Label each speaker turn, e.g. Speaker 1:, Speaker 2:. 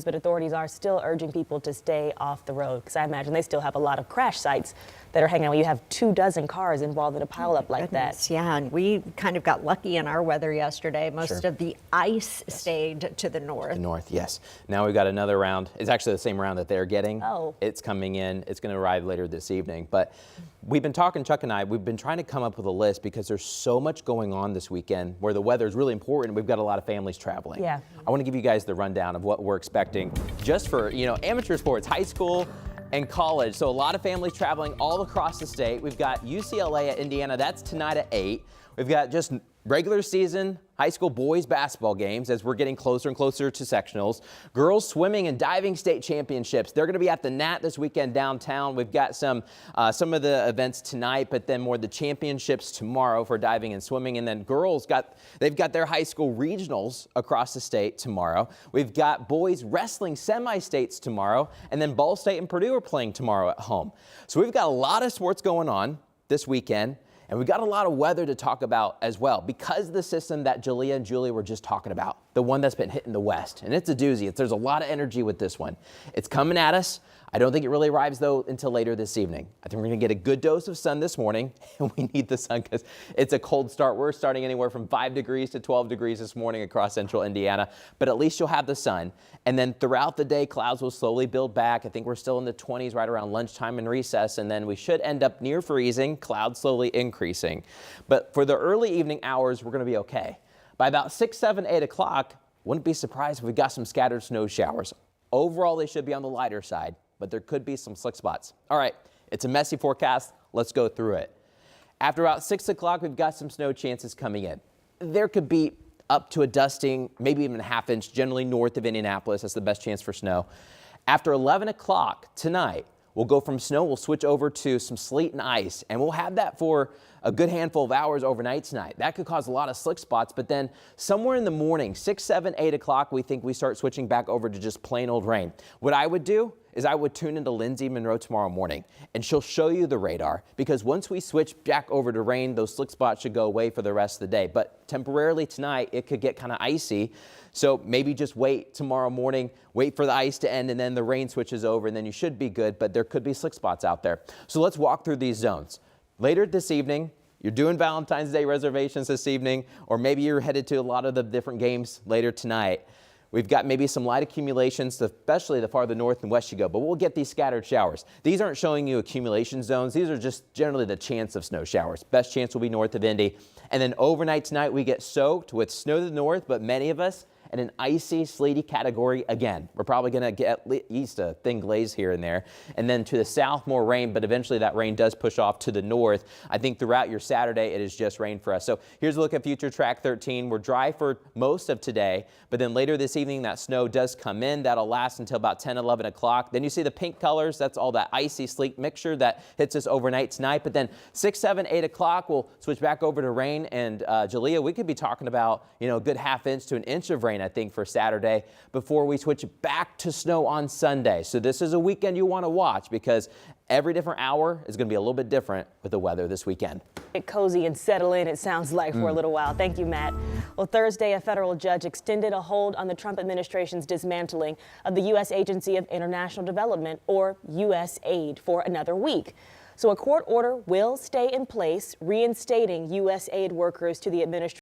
Speaker 1: But authorities are still urging people to stay off the road because I imagine they still have a lot of crash sites that are hanging out. You have 24 cars involved in a pileup like that.
Speaker 2: Yeah, and we kind of got lucky in our weather yesterday. Most of the ice stayed to the north.
Speaker 3: The north, yes. Now we've got another round. It's actually the same round that they're getting.
Speaker 1: Oh.
Speaker 3: It's coming in. It's going to arrive later this evening. But we've been talking, Chuck and I, we've been trying to come up with a list because there's so much going on this weekend where the weather is really important. We've got a lot of families traveling.
Speaker 1: Yeah.
Speaker 3: I want to give you guys the rundown of what we're expecting just for, amateur sports, high school and college. So a lot of families traveling all across the state. We've got UCLA at Indiana. That's tonight at 8. We've got just regular season high school boys basketball games as we're getting closer and closer to sectionals. Girls swimming and diving state championships. They're going to be at the Nat this weekend downtown. We've got some of the events tonight, but then more the championships tomorrow for diving and swimming. And then girls they've got their high school regionals across the state tomorrow. We've got boys wrestling semi-states tomorrow, and then Ball State and Purdue are playing tomorrow at home. So we've got a lot of sports going on this weekend. And we've got a lot of weather to talk about as well because of the system that Jalea and Julie were just talking about, the one that's been hitting the west. And it's a doozy. There's a lot of energy with this one. It's coming at us. I don't think it really arrives, though, until later this evening. I think we're going to get a good dose of sun this morning, and we need the sun because it's a cold start. We're starting anywhere from 5 degrees to 12 degrees this morning across central Indiana, but at least you'll have the sun. And then throughout the day, clouds will slowly build back. I think we're still in the 20s right around lunchtime and recess, and then we should end up near freezing, clouds slowly increasing. But for the early evening hours, we're going to be okay. By about 6, 7, 8 o'clock, wouldn't be surprised if we got some scattered snow showers. Overall, they should be on the lighter side, but there could be some slick spots. All right, it's a messy forecast. Let's go through it. After about 6 o'clock, we've got some snow chances coming in. There could be up to a dusting, maybe even a ½ inch, generally north of Indianapolis. That's the best chance for snow. After 11 o'clock tonight, we'll go from snow, we'll switch over to some sleet and ice, and we'll have that for a good handful of hours overnight tonight. That could cause a lot of slick spots, but then somewhere in the morning, 6, 7, 8 o'clock, we think we start switching back over to just plain old rain. What I would do is I would tune into Lindsay Monroe tomorrow morning, and she'll show you the radar, because once we switch back over to rain, those slick spots should go away for the rest of the day. But temporarily tonight, it could get kind of icy, so maybe just wait tomorrow morning, wait for the ice to end, and then the rain switches over, and then you should be good, but there could be slick spots out there. So let's walk through these zones. Later this evening, you're doing Valentine's Day reservations this evening, or maybe you're headed to a lot of the different games later tonight. We've got maybe some light accumulations, especially the farther north and west you go, but we'll get these scattered showers. These aren't showing you accumulation zones. These are just generally the chance of snow showers. Best chance will be north of Indy. And then overnight tonight, we get soaked with snow to the north, but many of us in an icy, sleety category again. We're probably going to get at least a thin glaze here and there. And then to the south, more rain, but eventually that rain does push off to the north. I think throughout your Saturday, it is just rain for us. So here's a look at future track 13. We're dry for most of today, but then later this evening, that snow does come in. That'll last until about 10, 11 o'clock. Then you see the pink colors. That's all that icy, sleet mixture that hits us overnight tonight. But then 6, 7, 8 o'clock, we'll switch back over to rain. And Jalea, we could be talking about, a good ½ inch to an inch of rain, I think, for Saturday before we switch back to snow on Sunday. So this is a weekend you want to watch because every different hour is going to be a little bit different with the weather this weekend.
Speaker 1: Get cozy and settle in, it sounds like, for a little while. Thank you, Matt. Well, Thursday, a federal judge extended a hold on the Trump administration's dismantling of the U.S. Agency of International Development, or USAID, for another week. So a court order will stay in place, reinstating U.S. aid workers to the administration.